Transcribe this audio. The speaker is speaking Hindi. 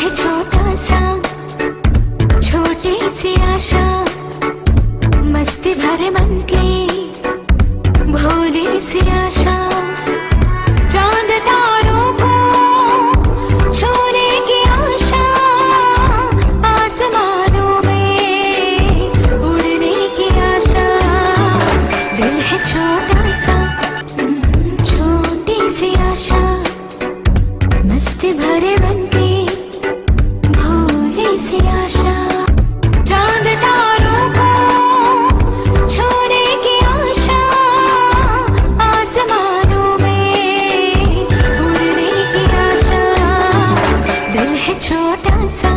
है छोटा सा, छोटी सी आशा, मस्ती भरे मन की भोली सी आशा। चांद तारों को छूने की आशा, आसमानों में उड़ने की आशा। दिल है छोटा सा, छोटी सी आशा, मस्ती भरे मन की भोली सी आशा। चांद तारों को छूने की आशा, आसमानों में उड़ने की आशा। दिल है छोटा सा,